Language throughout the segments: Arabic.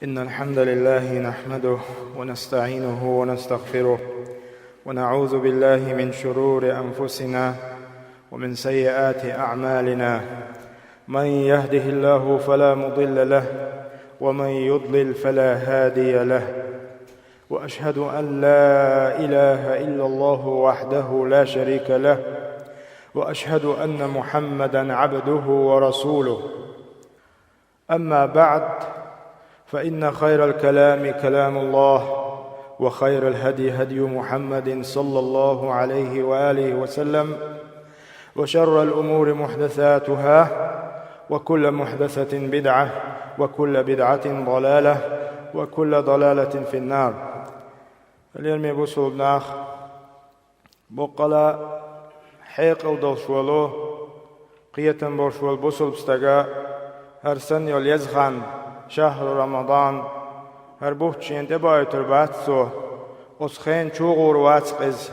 إن الحمد لله نحمده ونستعينه ونستغفره ونعوذ بالله من شرور أنفسنا ومن سيئات أعمالنا. من يهده الله فلا مضل له ومن يضلل فلا هادي له، وأشهد أن لا إله إلا الله وحده لا شريك له، وأشهد أن محمدًا عبده ورسوله. أما بعد، فإن خير الكلام كلام الله، وخير الهدي هدي محمد صلى الله عليه وآله وسلم، وشر الأمور محدثاتها، وكل محدثة بدعة، وكل بدعة ضلالة، وكل ضلالة في النار. اليوم بوصل بناخ بقلا حيق ودوشولو قيتن بوشول بوصل بستقا هر سن يول يزخان شهر رمضان هر بوحشين تبايو ترباتسو أسخين شوغور واتقز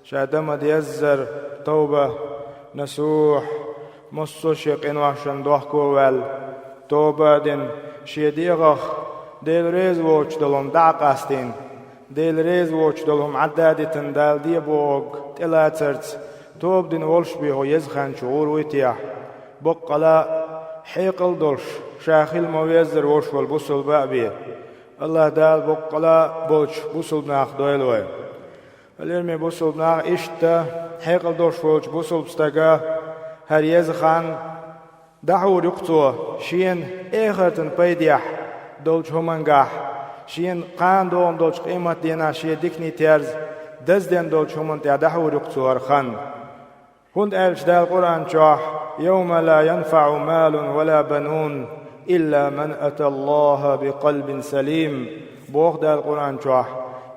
شادم ديزر توبة نسوح مصو شيقين وحشن دوحكو وال توبة دين شيديغخ ديل ريز ووش دلهم دعقاستين ديل ريز ووش دلهم عدادتن دال ديبوغ تلاترت توب دين ولش بيهو يزخان شغور ويتيح بقلا حيقل دولش شاخل مويزر وش والبصل بأبيه الله دال بقلا بولش بصل بناخ دويلوه اليرمي بصل بناخ إشتا حيقل دولش وولش بصل بستقا هر يزخان دعو رقطوه شين إخرتن بيديح دولش همانگاح شين قان دوم دولش قيمت دينا شي ديكني تيرز دزدن دولش همانت دعو رقطوه هرخان هند ألش دا القرآن شاح يوم لا ينفع مال ولا بنون إلا من أتى الله بقلب سليم. بوغ دا القرآن شاح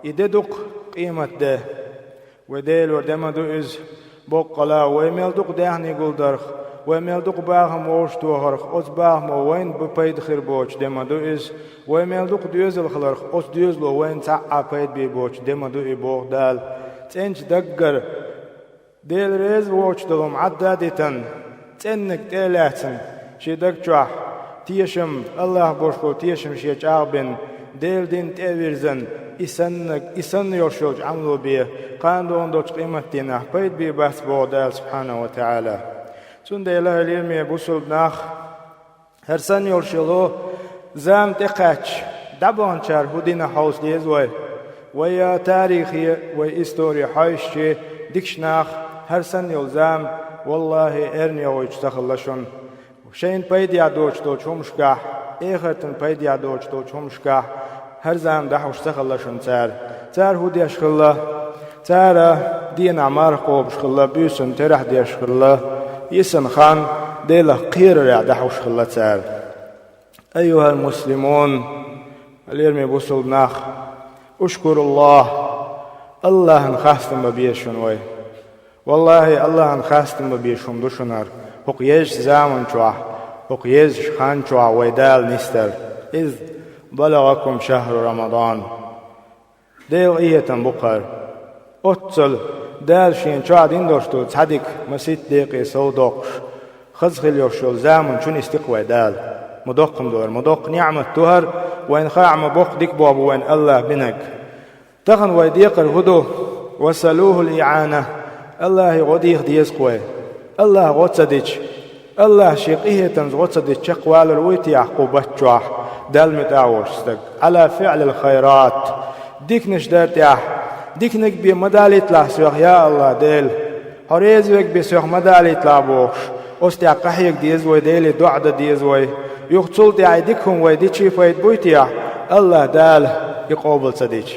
إددق قيمة ده وديل ودمدو إز بقلا ويميلدق دهني قلدرخ ويميلدق باهم ووشتوهرخ أز باهم وين ببيد خربوش دمدو إز ويميلدق ديوزل خلرخ أز ديوزلو وين تعا بيد بيبوش دمدو إبوغ دال تنش دقر ديل ريز ووش دلهم عدادتن تنك تيلاتن شي دقشوح تيشم الله بوشكو تيشم شي جعبن ديل دين تيويرزن إسن يوشوج عملو بيه قاندون دوش قيمة دينه بيد بيه بس بودال سبحانه وتعالى سن دي الله اليرمي بوصل بناخ هرسن يوشلو زام تقاتش دبان شار هدين حوص ليزوي ويا تاريخي وإستوري حايشي ديكشناخ هرسن يلزام والله إرني ويجتخلشون شين بيديا دوش دوش همشكاح إخرتن بيديا دوش دوش همشكاح هرزام دحوش تخلشون تار هودي أشخلا تار دين عمار قوب شخلا بيسن ترح دي أشخلا يسن خان ديلا قير رع دحوش خلا تار. أيها المسلمون اليرمي بوصل بناخ أشكر الله نخاستم ببيشون وي والله الله نخاستم ببيشون دوشنار هقيش زامن شوح هقيش خان شوح ويدال نستر إذ بلغكم شهر رمضان ديل إيتن بقر أتصل دال شين شوح دين دوشتو تصدق مسيت ديقي سودوقش خزخل يوشول زامن شون استقوى دال مدقم دور مدق نعمة تهر وين خاعم بوق ديك بابو وين الله بنك تغن ويديقر هدو وسلوه الإعانة الله غديخ ديزقوي الله غتصدج الله شيقيه تنز غتصدج شقوال الويت يعقوبة جواح دال متعوش استق على فعل الخيرات ديك نشدر تياح ديك نك بي مداليت لحسوخ يا الله ديل هريزوك بسوخ مداليت لابوخش استيا قحيك ديزوي ديلي دعد ديزوي يختصل تياح ديكهم ويديشي فايد بويتياح الله دال يقوبل صديج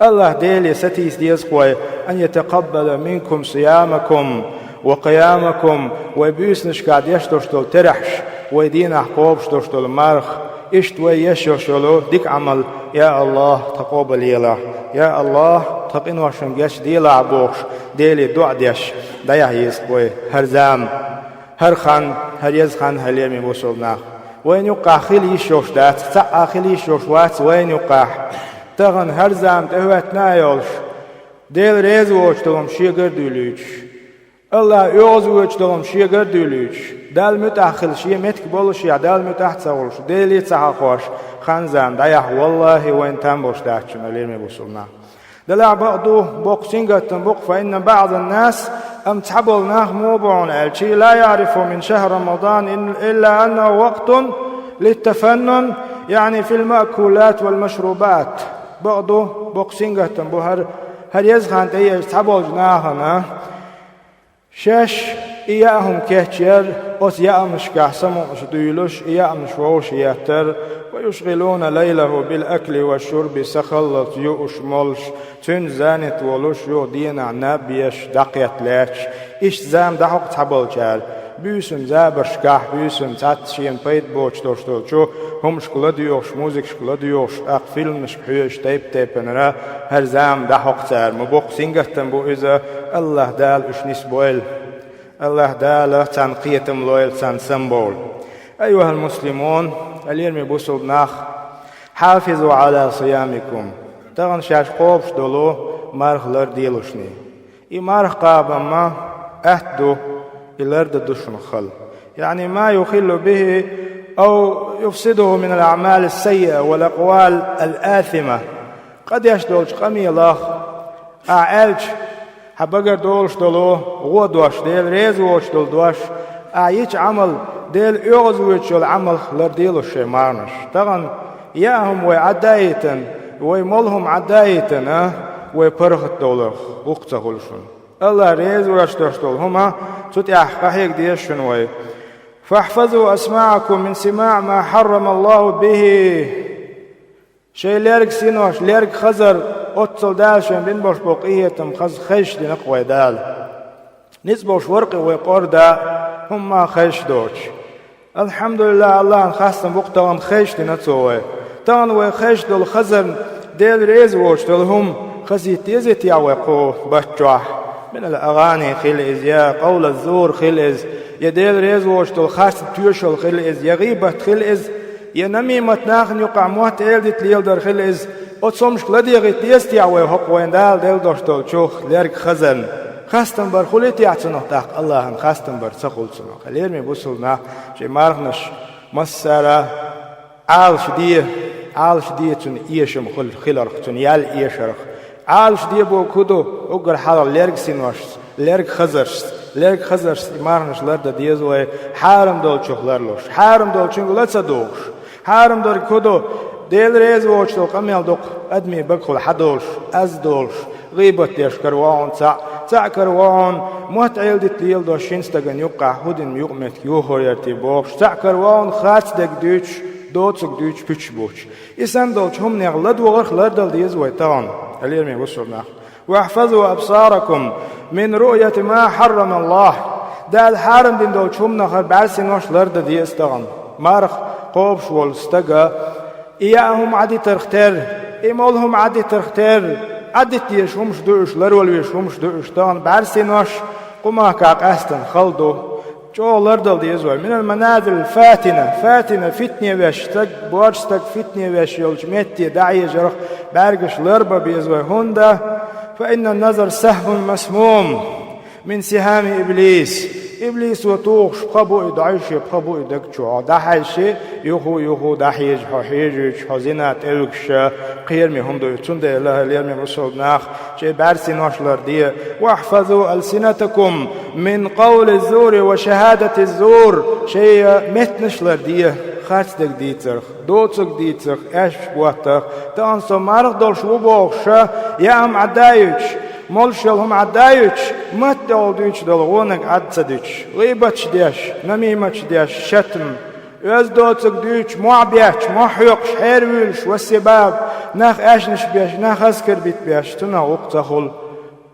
الله ديلي ستيس ديزقوي أن يتقبل منكم صيامكم وقيامكم ويبيسنش قاعد يشتوشتل ترحش ويدين أحقوب شتوشتل مرخ اشتوي يشوشلو ديك عمل يا الله تقوبل يلا يا الله تقين وشنجش ديلا عبوخش ديلي دعديش دايح يزقوي هرزام هرخان هريزخان هليمي بوصلنا وين يقع خيل يشوش دات ساعة خيل يشوش وات وين يقع تغن هرزام تهوت نايولش ديل ريز ووشتلهم شيغر دولوش الله يوز ووشتلهم شيغر دولوش دال متأخل شي متك بولش يا دال متأحت سولش ديلي تسحقوش خنزان دايح والله وين تنبوش داعشنا ليرمي بوصلنا دلع بعضو بوكسينغتن بوك فإن بعض الناس امتحبلناه موضوع الشيء لا يعرف من شهر رمضان إلا أنه وقت للتفنن يعني في المأكولات والمشروبات بعضو بوكسينغتن بو هر يزخان تيه امتحبلناهنا شش إياهم كهتير أس يأمش كحسمو مش ديلوش إيامش ووش ياتر ويشغلون ليله بالأكل والشرب سخلط يؤش ملش تن زانت ولوش يو دينا نبيش دقيت لاتش إش زام دحق تحبل جال بيسم زابرش كح بيسم تاتشين بيت بوش دوشتول شو هم شكلا ديوش موزيك شكلا ديوش أق فيلم شكحيوش تيب نرا هر زام دحق تال مبوق سنگتن بو إذا الله دال إش نسبويل الله دال تنقية ملويل تن سمبول أيها المسلمون اليرمي بوصل ناخ حافظوا على صيامكم تغن شاش قوبش دولو مرخلر ديلوشني إي مرخ قابا ما أهدو الأرض دشن خل يعني ما يخل به أو يفسده من الأعمال السيئة والأقوال الآثمة قد يشدولش قمي الله أعالج حبقر دولش دولو غودوش ديل ريزوش دول دوش أعيش عمل ديل يغزوش العمل خلر ديلوش مارنش طبعا ياهم وعدايتن ويملهم عدايتن ويبرخت دولخ وقت غلشن الله ريزوش دول هما تتيح قحيك ديشن وي فاحفظوا أسماعكم من سماع ما حرم الله به شيء ليرك سينوش ليرك خزر أتصل دالشن بين بوش بقيتم خز خيش دي نقوي دال نسبوش ورقي ويقور دا هم خيش دوش الحمد لله الله نخاصم بقتهم خيش دي نتسوي تان ويخيش دول خزر ديل ريزوش دول هم خزيت يزيت يعوقو بشجوح من الأغاني خلئز يا قول الزور خلئز يديل ريزوش دول خاص تيوشل خلئز يغيبة خلئز ينميمة ناخن يقع موت إلدت ليل در خلئز أتصمش لدي غيت يستيعوي حق وين دال ديل دوش دول شوخ ليرك خزن خاستن بر خليتي عتنو تاق الله خاستن بر سخول سنو خليرمي بوصلنا شي مارغنش مسارة عالش ديه تن إيشم خلرخ تن يال إيشرخ عالش ديه بو كدو أقر حلال ليرك سينوش ليرك خزرش مارغنش لرد ديزوي حارم دول شوخ لرلوش حارم دول شنگو لتسا دوش حارم دول كدو ديل ريز ووش دول قميل دوق أدمي بقخل حدولش أز دولش غيبت ديش كروان تاع كروان موت عيلدت ليل دو شينستغن يقع هودن يقمت يوهر يرتبوش تاع كروان خاص دك دوش دوتسك دوش بيش بوش إسان دولش هم نغلد وغرخ لردل ديز ويتان اليرمي وصلنا واحفظوا أبصاركم من رؤية ما حرم الله دال حارم دين دولش هم نخر بعسنوش لرد ديز تغن مارخ قوبش والستغا إياهم عدي ترختر إيمولهم عدي ترختر عدت يشومش دوش لرول يشومش دوش تان بعرسينوش قما كاق أستن خلدو جو لردل ديزوي من المنازل الفاتنة فتنة وش تك بورش تك فتنة وش يلجمتي داعي جرخ بارقش لربا بيزوي هوندا فإن النظر سهم مسموم من سهام إبليس وطوخش بخبو إدعيش بخبو إدكشو دحيشي يخو دحيج حيجيج حزينات إلكش قيرمي هم دو يتسند إله اليرمي رسول ناخ شيء بارسي نوشلر دي واحفظوا ألسنتكم من قول الزور وشهادة الزور شيء متنشلر دي خاتدك ديترخ دوتك ديترخ اش بواتخ تانسو مارخ دولش وبوخش يام عدايوش مولشلهم عدايوش مت دولدوش دولغونك عدسدوش غيبتش ديش نميمتش ديش شتم يزدوتك دوش معبيش محيقش حيرويلش والسباب ناخ اشنش بيش ناخ اسكر بيت بيش تنا وقتخل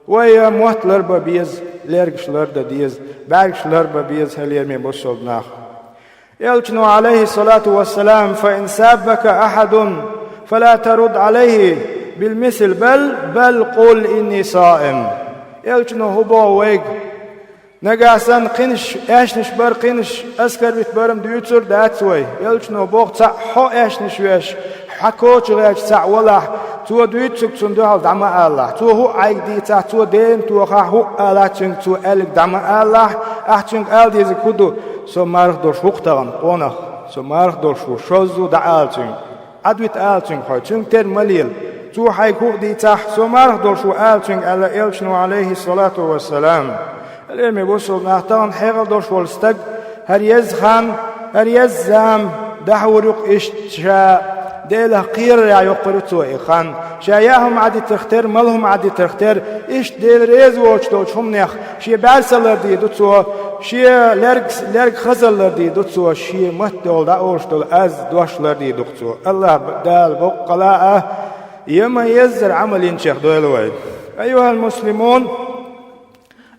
ويا موت لربا بيز ليرقش لردا ديز بارقش لربا بيز هليرمي بوصل ناخ يلجنو عليه الصلاة والسلام فإن سابك أحد فلا ترد عليه بالمثل بل قل إني صائم يلجنو هبو ويق نقاسن قنش اشنش بر قنش اسكر بيت برم ديوتر داتوي يلجنو بوغ تاع حو اشنش ويش حكوش غيش تاع ولا تو ديوتك تندوها دعما الله تو هو عيق دي تاع تو دين تو هو الله تنك تو ألك دعما الله احتنك أل ديزي كدو سو مارخ دوش وقتغن قونخ سو مارخ دوش وشوزو دعالتين عدوت آلتين خوي تشون تر مليل تو حيكو دي تح سمار دول شو آلتين على إلشنو عليه الصلاة والسلام الإلمي بوصل نحتان حيغ دول شو الستق هر يزخان هر يزام دحورق إشتشا ديله قير يا يقرتو إخان شاياهم عدي تختار ملهم عدي تختار إيش ديل ريز ووشتوش هم نخ شي بارسلر دي دوتسو شي لرق خزلر دي دوتسو شي مهدول دا أوشتول أز دوشلر دي دوتسو الله دال بقلاء يما يزر عمل ينشيخ دولوين أيها المسلمون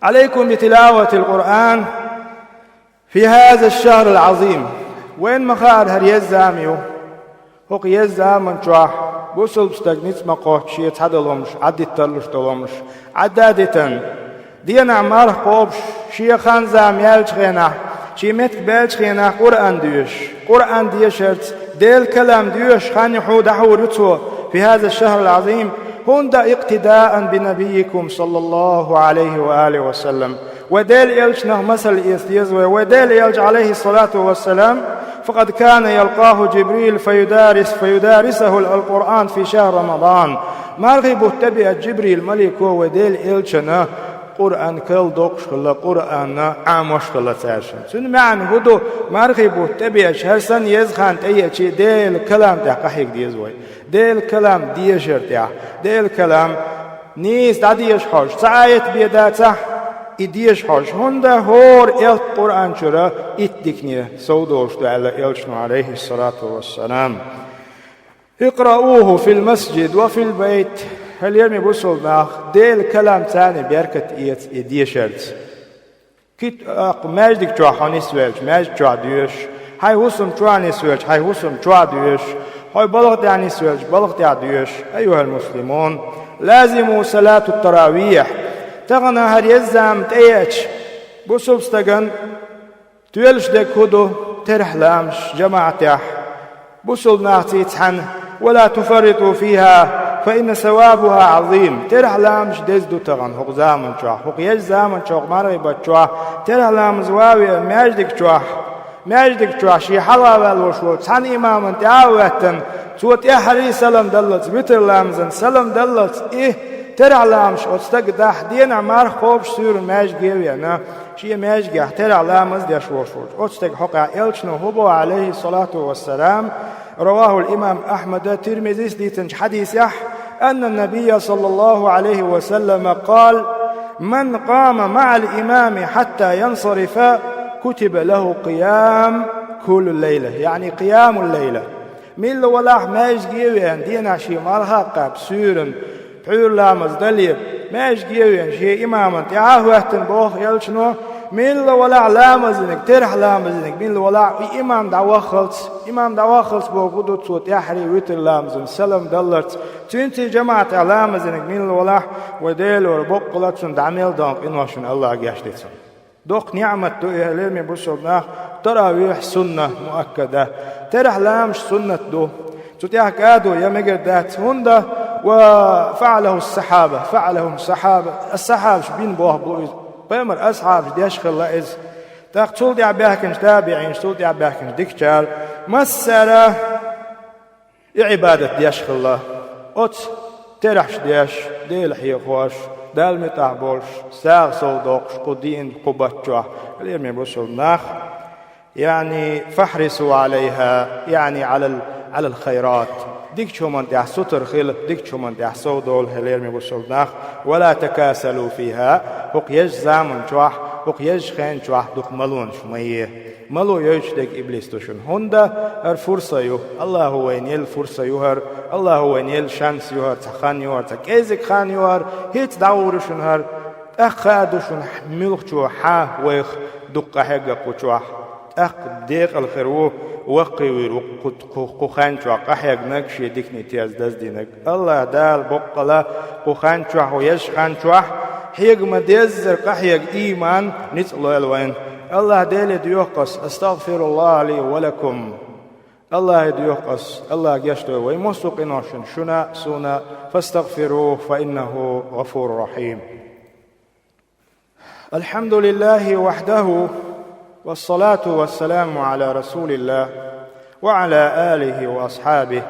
عليكم بتلاوة القرآن في هذا الشهر العظيم وين مخار هر يزاميو هو يزام شوح بوصل بستغنيت مقو شي تحدلهمش عدي تلوش عدادة دينا عمار قوبش شي خان زام يالش غينا شي متك بالش غينا قرآن ديشرت ديل كلام ديوش خان يحود حورتو في هذا الشهر العظيم هند اقتداء بنبيكم صلى الله عليه وآله وسلم وديل يلج مثل يستيزوي وديل يلج عليه الصلاة والسلام فقد كان يلقاه جبريل فيدارسه القرآن في شهر رمضان مرغب تبع جبريل ملك وديل يلجنا قرآن كل دوقش خلا قرآن عاموش خلا تاشن سن معنى هدو مرغب تبع شهر سن يزخان تيجي ديل كلام تحقيق ديزوي ديل كلام ديشر تاع ديل كلام نيس داديش حوش ساعات بيداته إديش حوش هندا هور القرآن شرا إتدكني سودوش على إلشنو عليه الصلاة والسلام اقرأوه في المسجد وفي البيت هل يرمي بوصل باخ ديل كلام تاني بيركت إديشرت كيت ماجدك جوا خانيس ويلش ماجد جوا ديوش هاي وصم جوانيس ويلش هاي وصم جوا ديوش هاي بلغت يعني سويلش بلغت يعني ديوش أيها المسلمون لازموا صلاة التراويح تغنى هر يزام تيج بوصل استغن تويلش دك هدو ترح لامش جماعتيح بوصل ناعتي تحن ولا تفرطوا فيها فإن ثوابها عظيم ترح لامش دزدو تغن هق زامن شوح هق يج زامن شوح مرغبة شوح ترح لام زواوية ماجدك شوح ماجدك شوح شي حلال وشو تحن إماما تعاوة توت إحري سلام دلت بيتر لامزن سلام دلت إيه ترع لامش أستقدح دين عمار خوبش سور ماج جيوينا شيء ماج جه ترع لامز ديش وشوش أستق حقا إلشنو هبو عليه الصلاة والسلام رواه الإمام أحمد الترمذي ديتنج حديث أن النبي صلى الله عليه وسلم قال من قام مع الإمام حتى ينصرف كتب له قيام كل الليلة يعني قيام الليلة من ولا ماج جيوين دينا شي مرهقة بسورن حور لامز دليب ماج جيوين شي إماما تعاهوهتن بوخ يلشنو من ولا لامزنك ترح لامزنك من ولا إمام دواخلت بوغدو تصوت يحري ويتر لامزن سلام دلت تنتي جماعة لامزنك من ولا وديلو ربقلتشن دعميل دانق إنواشن الله قاشتتن دوق نعمة تؤهلين بسرناه تراويح سنة مؤكدة ترح لامش سنة دو تتيح كادو يا مقردات هندا وفعله السحابة شبين بوه بوئز بيمر أصحاب ديش خلائز تقتل دي عباكنش تابعين شتول دي عباكنش ديكتشال مسألة عبادة ديش خلا أت ترحش ديش ديل حيقوش دال متعبوش ساغ صودوقش قدين قبتشوح اليرمي بوصل ناخ يعني فاحرصوا عليها يعني على الخيرات ديك شو من تح ستر خيل ديك شو من تح صودول اليرمي بوصل ناخ ولا تكاسلوا فيها هق يجزا من شوح هق يجخين شوح دوق ملون شمية ملو يجدك إبليس تشون هندا الفرصة يو الله هو ينيل فرصة يوهر الله هو ينيل شانس يوهر تخان يوهر تكيزك خان يوهر هيت داور شنهر أخادو شن ملخ شو حا ويخ دق حقا قشوح ديق الخروه وقوي قخان شو قحيق نكشي ديكني تياز دزدينك الله دال بقلا قخان شو ويشخان شو حيق مديزر قحيق إيمان نتلو الوين الله ديل ديوقس استغفر الله لي ولكم الله ديوقس الله يشتوي ويمسق نوشن شنا سونا فاستغفروه فإنه غفور رحيم الحمد لله وحده والصلاة والسلام على رسول الله وعلى آله وأصحابه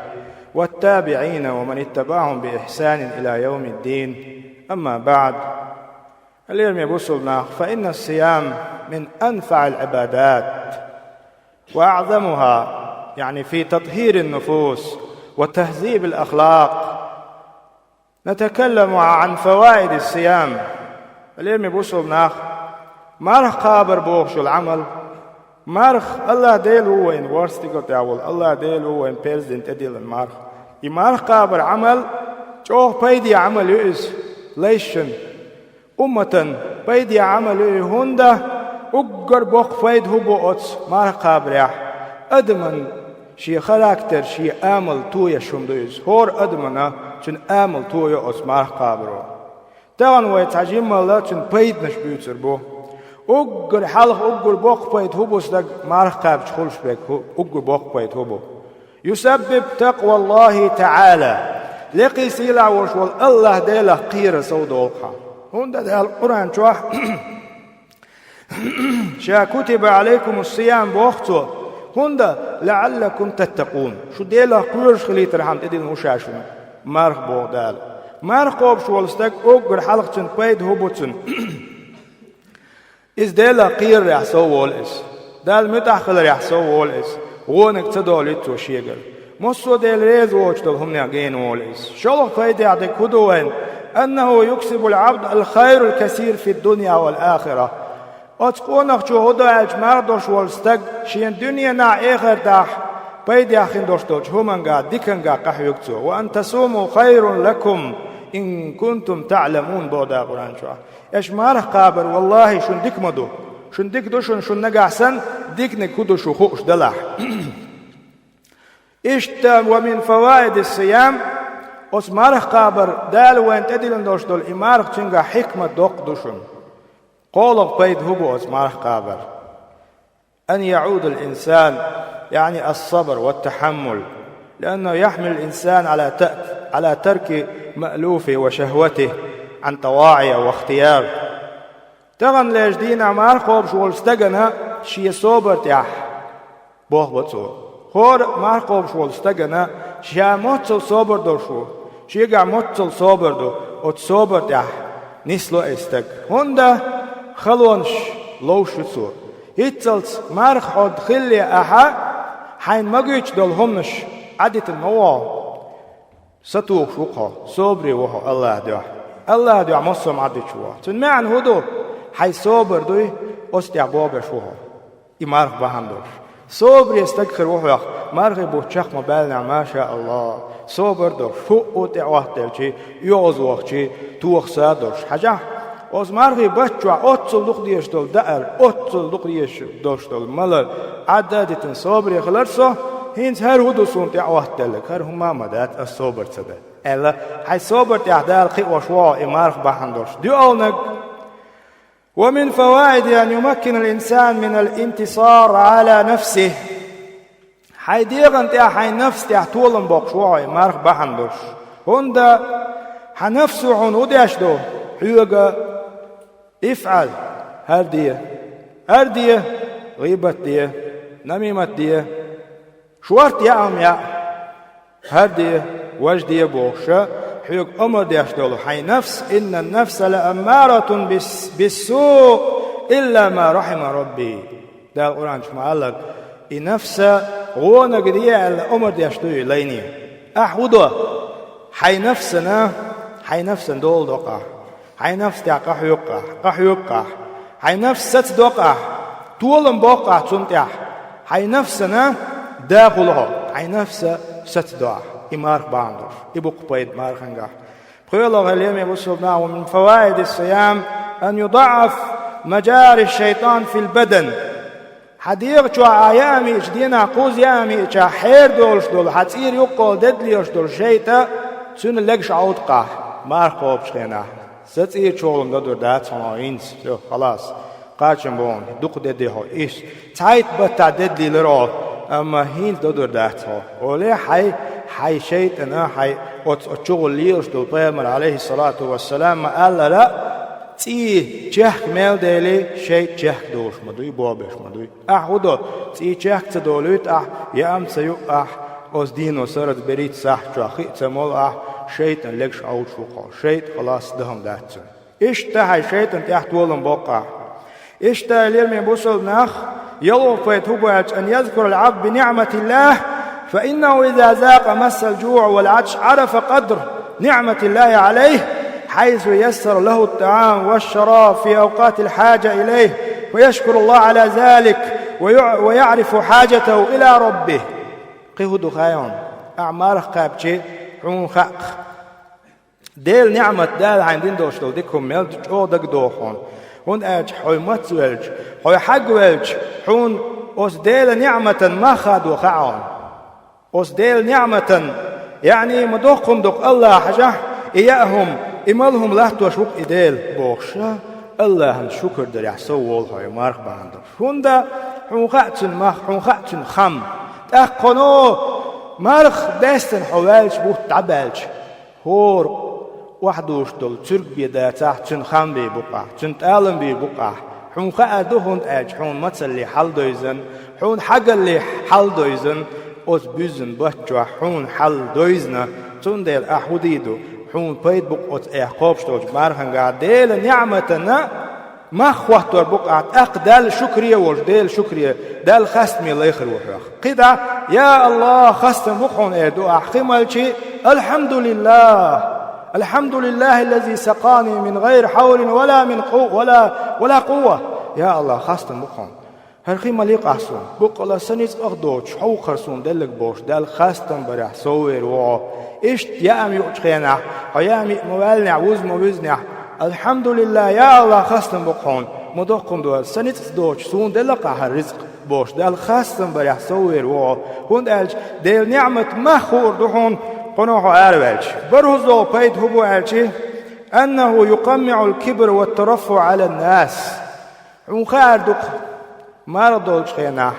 والتابعين ومن اتبعهم بإحسان إلى يوم الدين. أما بعد، اليوم يبصلنا فإن الصيام من أنفع العبادات وأعظمها، يعني في تطهير النفوس وتهذيب الأخلاق. نتكلم عن فوائد الصيام. اليوم يبصلنا مارخ قابر بوخشو العمل، مارخ الله ديل هو إن ورستيكو تاول، الله ديل هو إن بيرزدنت أديل المارخ يمارخ قابر عمل جوه بيدي عمل يؤس ليشن أمة بيدي عمل هوندا أقر بوخ فايد هبو أتس مارخ قابر يح أدمن شي خراكتر شي آمل تويا شمدويز هور أدمنا شن آمل تويا أتس مارخ قابرو تاغن ويتعجيم الله شن بيد نشبيوتر بو أقر حلق أقر بوخ فايد هبو سدق مارخ قابر شخلش بيك أقر بوخ فايد هبو يسبب تقوى الله تعالى لقي سيلا وشوال الله ديلا قير سودوقها هوندا ده القرآن شوح شا كتب عليكم الصيام بوقته هوندا لعلكم تتقون شو ديلا قيرش خليت رحمت ادي المشاشون مارخ بوغدال مارخ قوب شوال استاق اوغر حلقتن بيد هبوتن إز ديلا قير يحسو والإس دال متأخل يحسو والإس غونك تدوليت وشيغل مصو ديل ريز ووشتل هم نعجين والإس شلو فايدة عدك هدوين أنه يكسب العبد الخير الكثير في الدنيا والآخرة أتقونك شو هدو أجمار دوش والستق شين دنيا نا إخر داح بيدي أخين دوش دوش همانغا ديكنغا قحيوكتو وأن تصوموا خير لكم إن كنتم تعلمون بودا قرآن شو أجمار قابر والله شن ديك مدو شن ديك دوشن شن نقع سن ديك نكودو شو خوش دلح اشتم ومن فوائد الصيام أسمارخ قابر دال وين تدلن دوش دول إمارخ تنغا حكمة دوق دوشن قولك بيد هبو أسمارخ قابر أن يعود الإنسان يعني الصبر والتحمل لأنه يحمل الإنسان على ترك مألوفه وشهوته عن طواعية واختيار تغن ليجدين عمار خوب شوال استغنى شي صوبر تيح بوخ بطو خور مار خوب شوال استغنى شي موتل صوبر دوشو شي قع موتل صوبر دو ات صوبر تيح نسلو استغ هوندا خلونش لوشتو هيتلت مار خود خلي أحا حين مجيش دول همنش عدت الموال ستوخ شوقها صبري وحو الله دو عمصم عدت شوها تنمعن هدو حي صبر دوي أستيع بابا شوها إمارخ بهندوش صبري استكخر وحو مارغي بوچخ مبالنا ما شاء الله صبر دوش شو أتع وقتل چي يوز وقت چي توخ سادوش حاجة از مارغي بچوا أتصل دوخ ديش دول دقر أتصل دوخ ديش دوش دول ملل عدادتن صبري خلرسو هينز هر هدو سونتي وقتلك هر هما مدات الصبر تدا الا حي صبر تعدال قي وشوا إمارخ بهندوش دي أولنك ومن فوائد أن يمكن الإنسان من الانتصار على نفسه حي ديغن تيا حي نفس تيا طولن بوقشوا إمارخ بهندوش هندا حنفسه عن وديش دو حيوغا افعل هر دي غيبت دي نميمت دي شوارت يا أم يا هردي وجدي بوخشة حيوك أمر ديش دولو حي نفس إن النفس لأمارة بالسوء إلا ما رحم ربي ده القرآن شو معلق النفس غونا قدية الأمر ديش دولو ليني أحوضوا حي نفسنا دول دوقع حي نفس تيا قحيوقع حي نفس ست دوقع طولن بوقع تنتيح حي نفسنا داخلها حي نفسه ستدعى إمارخ باندوش إبو قبيد مارخنغا بقول الله اليوم يبصرنا ومن فوائد الصيام أن يضعف مجاري الشيطان في البدن حديق شو عيامي جدينا قوز يامي شا حير دولش دول حتصير يقول ددليش دول شيطة سن لقش عودقه مارخ قوبش خينا ستير شولم دور دات صناعينس خلاص قاچم بون دوق ددي هو إيش تايت بتا ددلي لرو أما هين دور دات هو ولي حي شيطنا حي أتشغل ليش دول بيامر عليه الصلاة والسلام ما قال لا تي جهك ميل ديلي شيء جهك دوش مدوي بوابش مدوي أحودو تي جهك تدوليت يام سيو أوز دين وسرد بريد صح جاخي تمول شيطان لكش عود شوقا شيط خلاص دهم داتن اشتهى شيطان تحت ولن بقى اشتهى ليرمي بوصل ناخ يلو فيتوبعت أن يذكر العبد بنعمة الله فإنه إذا ذاق مس الجوع والعطش عرف قدر نعمة الله عليه حيث يسر له الطعام والشراب في أوقات الحاجة إليه ويشكر الله على ذلك ويعرف حاجته إلى ربه قهد خايون أعمار قابجي عون خاق ديل نعمة دال عندين دوشتل ديكم ملج أو دك دوخون هون أج حوي متولج حوي حق ولج حون أس ديل نعمة ما خادوا خاون أس ديل نعمة يعني مدوخكم دوك الله حاجة إياهم إمالهم لا توشوك إديل بوخشا الله شكر دريح سوول هاي مارخ باندر هوندا حونخاتن مخ حونخاتن خم تأخنو مارخ دستن حوالج بوت تعبالج هور وحدوش دول ترك بيدا تحتن خم بي بقع تنتالم بي بقع حونخاتو هوند أج حون متسلي حل دويزن حون حق اللي حل دويزن أوز بيزن بحجوا حون حل دويزنا تندل أحوديدو حون بيت بقعت إحقاب شتوج مارخن قاعد ديل نعمتنا ما خواتور بقعت دال شكرية وش ديل شكرية دال خستمي الله يخير وحراخ قدا يا الله خستم بقعون إيدو أحقمالشي الحمد لله الذي سقاني من غير حول ولا من قوة ولا قوة يا الله خستم بقعون هرخي مليق أحسن بقلا سنيز أغدوش حو خرسون دلك بوش دال خستم برح صوير وعو إشت يأمي يؤتخينا ويأمي موالنا وز موزنا الحمد لله يا الله خستم بقون مدوقكم دول سنيز دوش سون دلك أحر رزق بوش دال خستم برح صوير وعو هون ألج ديل نعمة مخور دحون قنوحو أروالج برهزو بيت هبو ألجي أنه يقمع الكبر والترفع على الناس ونخار دق مرضوش خينا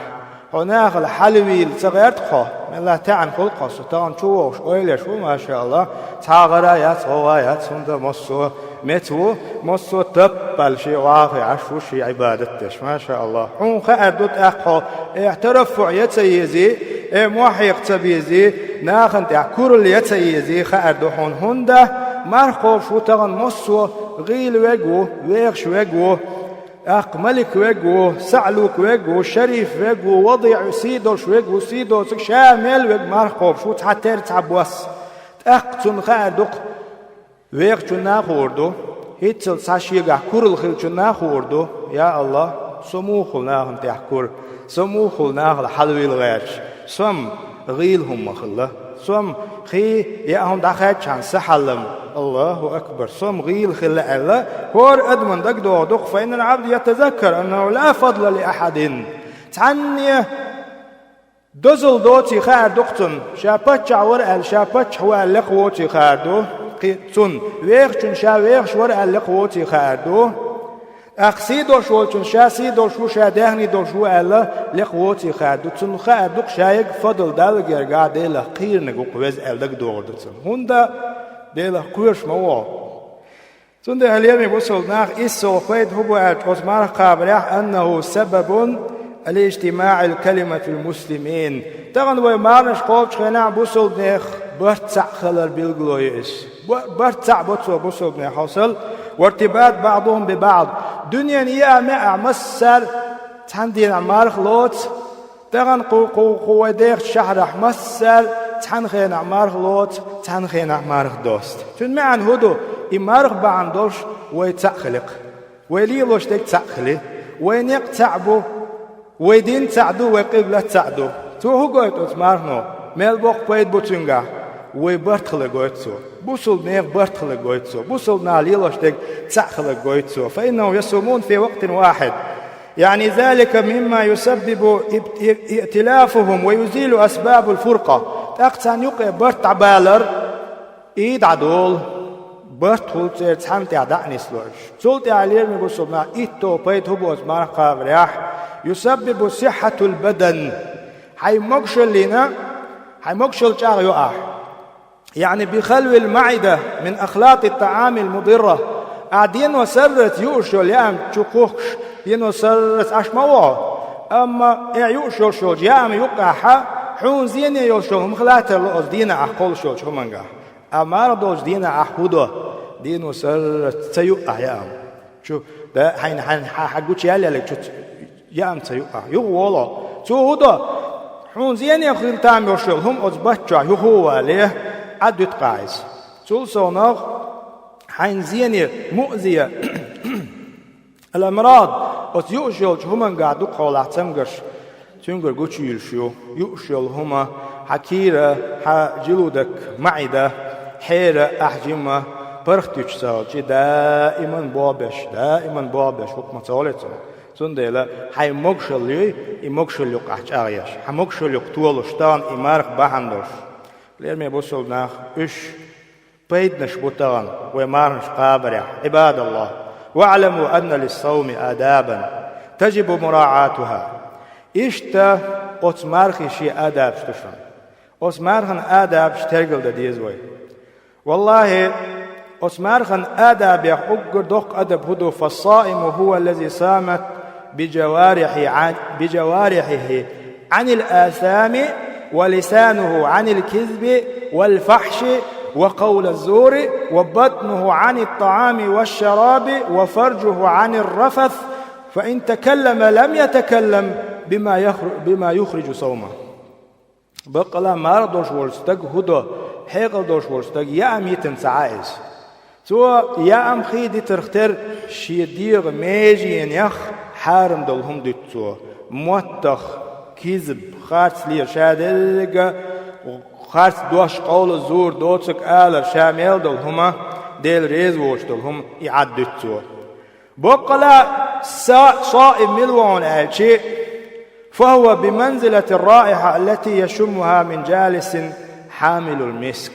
هناك الحلوي الصغيرت خو الله تعن خلقه ستان شوش أيلش ما شاء الله تاغرايات غوايات سند مصو متو مصو تبل شيء واقع عشو شيء عبادتش ما شاء الله هون خاردوت أخو اعترفوا يتيزي موحيق تبيزي ناخن تعكور اللي يتيزي خاردو هون هنده مرخوف شو تغن مصو غيل وجو ويخش وجو ملك وجو سعلوك وجو شريف وجو وضيع سيدوش وجو سيدوش شامل وج مرخوف شو تحتر تعبوس تأقتن خادق ويقتن ناخوردو هيتل ساشيغا كورل خلتن ناخوردو يا الله سموخل ناخن تحكور سموخل ناخل حلوي الغاش سم غيلهم مخله سم خي ياهم دخات شان سحلم الله أكبر سم غيل خلا الله هور أدمن دق دق فإن العبد يتذكر أنه لا فضل لأحد تعني دزل دوتي خار دقتن شابتش ورقل شابتش هو اللقوتي خاردو قيتن ويخشن شا ويخش ورقل لقوتي خاردو أقصيدو شولتن شا سيدو شو شا دهني دو شو الله لقوتي خاردو تن خاردو شايق فضل دال جرجع ديلا قير نجو قوز ألدق دوردتن هندا ديلا قوش موا تن ده اليوم بوصل ناخ إسو فيد هو عثمان قابرح أنه سبب الاجتماع الكلمة في المسلمين تغن ويمارنش قوبش خناع بوصل ناخ برتع خلال بالغلويس برتع بوصل ناخ حصل وارتباط بعضهم ببعض دنيا نيا مع مسر تندين عمارخ لوت تغن قوة ديخ شحرح مسر تنخين عمارخ لوت تنخين عمارخ دوست تن معن هدو إمارخ بعندوش ويتخلق ويليلوش ديك تخلي وينيق تعبو ويدين تعدو وقبلة تعدو تو هو قويت أتمارنو ميل بوق بيد بوتنغا ويبرتخل قويتسو بوصل نيق برتخل قويتسو بوصل ناليلوش ديك تخلق قويتسو فإنهم يصومون في وقت واحد يعني ذلك مما يسبب ائتلافهم ويزيل أسباب الفرقة تقتن يقع برت عبالر إيد عدول برت خلت تحمت عدعني سلوش تولت عليه بوصلنا إيتو بيت هبوز مرقى برياح يسبب صحة البدن حيمقشل لنا حيمقشل جاغ يقع يعني بخلو المعدة من أخلاط الطعام المضرة قاعدين وسرت يؤشل يام تشكوكش ين وسرت أشموه أما يؤشل شوج يام يقع حون زيني يوشهم خلاتر لأز دينا أحقول شوش همانجا أمار دوش دينا أحودو دينو سر تسيو أحيام شو ده حين حقوش يالي لك شو يام تسيو يو والله شو هدو حون زيني خلتام يوشهم أز بچا يهو عليه عدد قايز شو صنغ حين زيني مؤذية الأمراض أز يوشيل همانجا دو قولة تمغش تنقر قوش يلشيو يوشيل هما حكيرة جلودك معدة حيرة أحجمة برختيش سالجي دائما بابش حكمة سالتنا سندلا حي مقشل يمقشل يق أحجايش حمقشل يق طولشتان إمارق بحندوش ليرمي بوصل ناخ بيدنش بطان ويمارنش قابرع عباد الله واعلموا أن للصوم آدابا تجب مراعاتها إشتا أتمارخي شي آداب شتشن أتمارخن آداب شترقل دا ديزوي والله أتمارخن آداب يحقر دق أدب هدو فالصائم هو الذي صامت بجوارحه عن الآثام ولسانه عن الكذب والفحش وقول الزور وبطنه عن الطعام والشراب وفرجه عن الرفث فإن تكلم لم يتكلم بما يخرج صومه بقلا ماردوش ورستق هدو حيقل دوش ورستق يا ميتن سعائز تو يا أم خيدي ترختر شيديغ ميجين يخ حارم دلهم دتو موتخ كذب خارس لير شادلق خارس دوش قول زور دوتسك آلر شامل دلهما ديل ريز ووش دلهم يعدتو بقلا صائم ملوان آلشي فهو بمنزلة الرائحة التي يشمها من جالس حامل المسك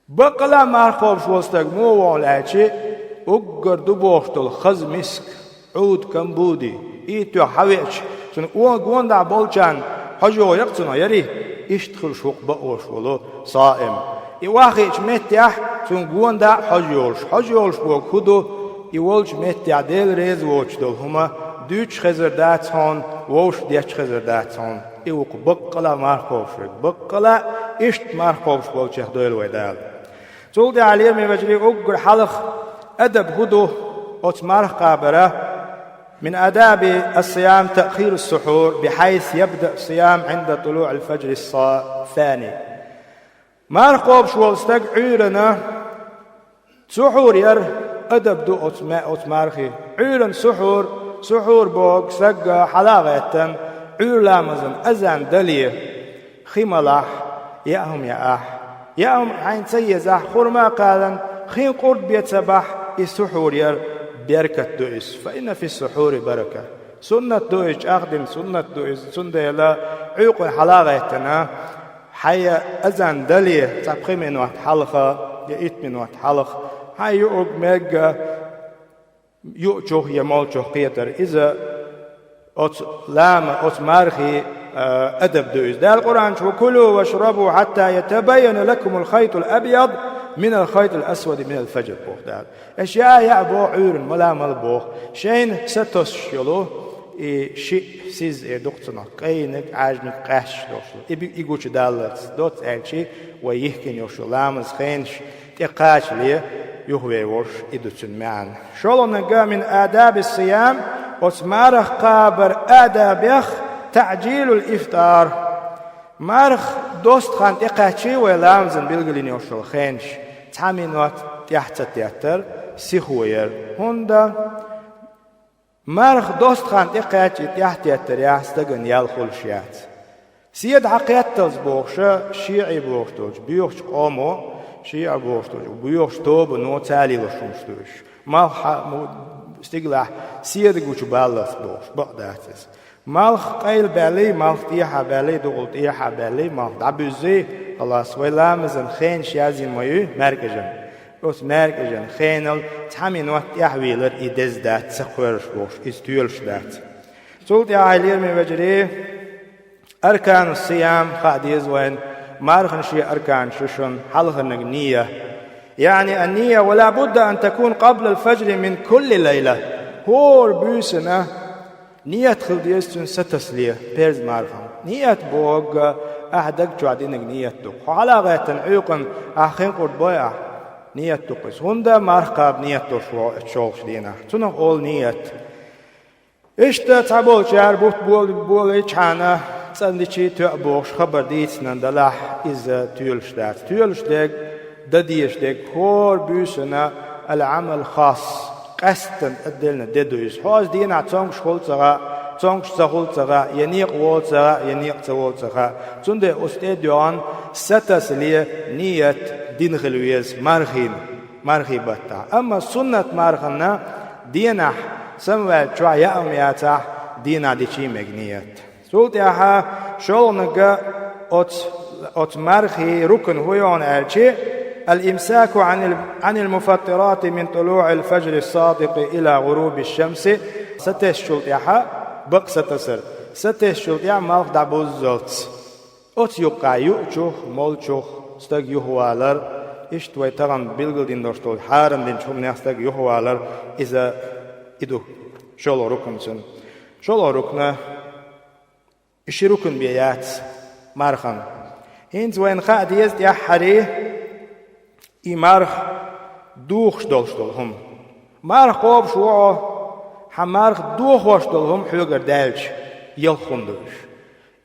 بقلا مارخوب شوستك موان آلشي اقر دبوشتل خز مسك عود كمبودي ايتو حويش سن قوان دع بولشان حجو يقصنا يري اشتخل شوق بقوش ولو صائم واخي متيح سن قوان دع حجولش بوك هدو يولش متيح ديل ريز ووش دل هما دوش خزردات هون ووش ديش خزردات هون يوق بقلا مارخوش بقلا اشت مارخوش بولشيخ دويل ويدال تولدي عليه من وجري اقر حلق أدب هدو أتمارخ قابرة من آداب الصيام تأخير السحور بحيث يبدأ الصيام عند طلوع الفجر الثاني مارقوب شوالستق عيرنا سحور ير أدب دو أتمارخي عيرن سحور بوك سق حلاغة عير لامزن أزان دلي خملاح يأهم يأهم حين سيزاح خرما قالا خين قرد بيت سباح السحور ير بركة دوئس فإن في السحور بركة سنة دوئس أخدم سنة دوئس سنة لا عيق حلاغتنا حي أزان دلي تبقي من وقت حلقة يئت من وقت حلقة حي يؤق ميجا يؤجوه يمالجوه قيتر إذا أتمارخي أدب دوئس ده القرآن شو كلوا واشربوا حتى يتبين لكم الخيط الأبيض من الخيط الأسود من الفجر بوخ دال أشياء يأبو عور ملامل بوخ شين ستوس شلو شيء سيز دكتنا قينك عاجنك قاش دوشلو يقولش دالت دوت ألشي ويحكي يوشلو لامز خينش تقاش ليه يهوي ورش إدوتن معن شلو نقا من آداب الصيام وسمارخ قابر آداب يخ تعجيل الإفطار مارخ دوست خان تقاشي ولامزن بلغلين يوشل خينش تامين وقت يحتى تياتر سيخوير هوندا مارخ دوست خان تقاشي يحتى تياتر يحستغن يالخول شيات سيد حقيقتز بوخشا شيعي بوخشتوش بيوخش قومو شيعي بوخشتوش وبيوخش توب نو تالي لشمشتوش ما استقلع سيد قوش بالله بوخش بقداتس مالخ قيل بالي مالخ تيحا بالي دغل تيحا بالي مالخ دعبوزي خلاص ويلامزن خين شيازين مايو مركجن اوس مركجن خينل تامين وقت يحويلر إدز دات سخورش بوش استيولش دات سولت يا عيلير من وجري أركان الصيام خاديز وين مارخن شي أركان ششن حلخن نية يعني النية ولا بد أن تكون قبل الفجر من كل ليلة هور بيسنا نية خلديستون ستسلية بيرز مارخن نية بوغ أهدك جوادينك نيتك حلاقة عيقا أخين قرد بويا نيتك هندا مرقب نيتك شوش دينا تنو أول نيت إشتا تعبول شعر بول إيشانا تصندشي تأبوش خبر ديتنا دلاح إذا تيولشتاك دديشتاك هور بيسنا العمل خاص قستن أدلنا ددويس هاز دينا تونش خلصغا تونش تخلصغا ينيق والصغا ينيق تولصغا تنده أستاذ يوان ستسلية نية دين خلويز مرخي بطا أما سنة مرخنا دينا سموال شوى يأمياتا دينا ديشي مغنيات سولت ياها شولنغا أت مرخي ركن هويون ألشي الإمساك عن المفطرات من طلوع الفجر الصادق إلى غروب الشمس ستشولت ياها بق ستسر ستشولت ياها مالك دعبوز زلت أت يقع يؤجوه مولجوه ستاق يهوالر إشتوي تغن بلغل دين دورستول حارم دين شوم نيستاق يهوالر إذا إدو شولو ركنسن شولو ركنه إشي ركن بيات مرخن هينز وين خاد يزد يحري إمارخ دوخ شدول هم مارخ قوب شوعو حمارخ دوخ وشدول هم حوغر دالج يلخم دوش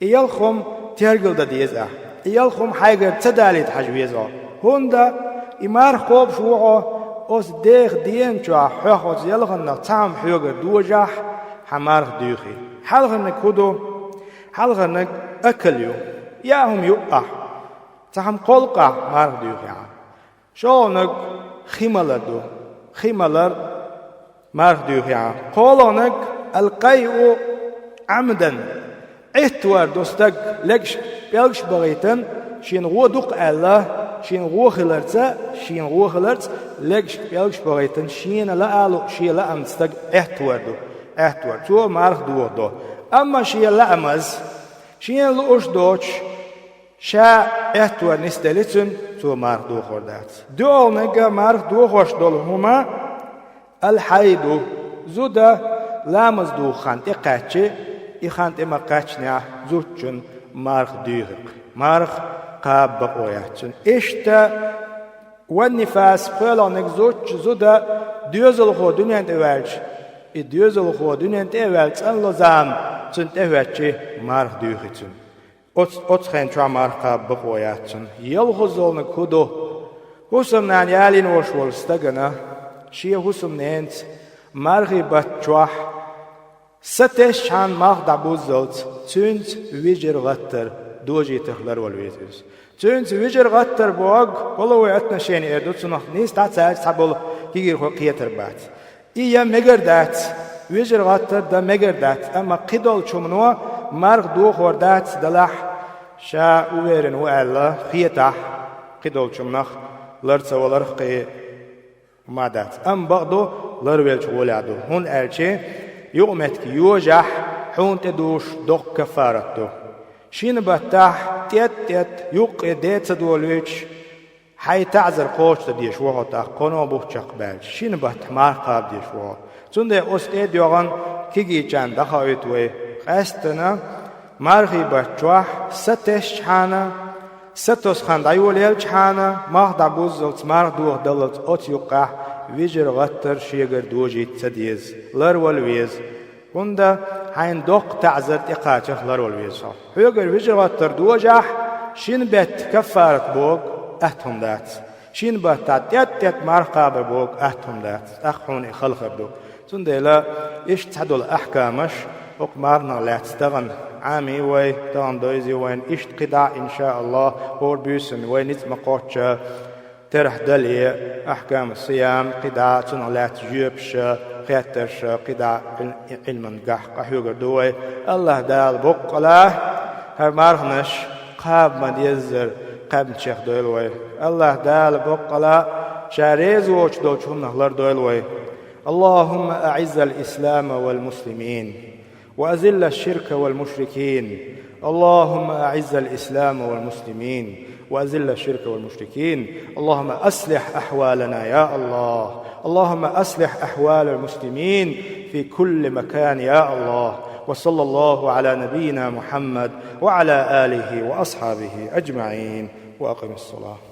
يلخم ترقل دا ديزا يلخم حيقر تدالي تحجويزا هوندا إمارخ قوب شوعو أس ديخ دين شوع حوخوز يلخن نتام حوغر دوجاح حمارخ دوخي حلغن كودو حلغنك أكليو ياهم يقع تهم قلقع مارغ ديوخيا شونك خيمالر مارغ ديوخيا قولونك القيء عمدا احتوار دوستك لكش بغيتن شين غو دوق الله شين غو خلرت لكش بغيتن شين لا آلو شين لا أمستك احتوار تو مارغ دو أما شيء لأمز شيء لوش دوش شا احتوار نستلتن تو مارغ دو خردات دول نجا مارغ دو خوش دول هما الحيدو زودا لامز دو خانت اقاتشي إخانت إما قاتشنيا زوتشن مارغ ديهق مارغ قاب بقوياتشن إشتا والنفاس قولونك زودا ديوزل خو دنيا تولش إديوزل خو دنيا تولش أن لزام تن تولشي مارغ ديهقتن أتخين شو مارغ قاب بقوياتشن يلغزولن كودو حسم نان يالين وشول استغنا شي حسم نانت مارغي باتشوح ستش شان مارغ دابوزلت تنت ويجر غتر دوجي تخلر والويتوس تنت ويجر غتر بوغ ولو اتنا شين اردو تنخ نيس تاتسال سابول كيغير خو قيتر بات إيا مگردات ويجر غتر دا مگردات أما قدول چومنوا مارغ دو خوردات دلح شا اويرن وعلا خيتح قدول چومنخ لرسا ولرخي مادات أم بغدو لرويلش ولادو هون ألشي يومتك يوجح حون تدوش دوق كفارتو شين بتاح تيت يوق ديت دولويش حي تعذر قوش تديش وهو تاح قنو بوچق بالش شين بت مارقاب ديش وهو تونده استيد يوغن كيجي جان دخاويتوي قستنا مارغي بچوح ستش حانا ستوس خان دايوليل چحانا ماغ دابوزلت مارغ دوغ دلت ات يوقع ويجر غتر شيغر دوجي تديز لر والويز هندا حين دوق تعذر إقاتخ لر والويز هيغر ويجر غتر دوجح شين بيت كفارت بوغ أهتهم دات شين بيت تيت مارقاب بوغ أهتهم دات أخون خلق بدو تنده لا إيش تحدو الأحكامش وقمارنا لا تستغن عامي وي تغن دويزي وين إيش قدع إن شاء الله هور بيسن وين نتمقوتش ترح دلي أحكام الصيام قدع تنع لا تجيبش قيترش قدع علما قحيوغر دوي الله دال بقلا هر مارغنش قاب ما ديزر قاب نشيخ دويلوي الله دال بقلا شاريز ووش دوشهم نهلر دويلوي اللهم أعز الإسلام والمسلمين وأذل الشرك والمشركين اللهم أعز الإسلام والمسلمين وأذل الشرك والمشركين اللهم أصلح أحوالنا يا الله اللهم أصلح أحوال المسلمين في كل مكان يا الله وصلى الله على نبينا محمد وعلى آله وأصحابه أجمعين. وأقم الصلاة.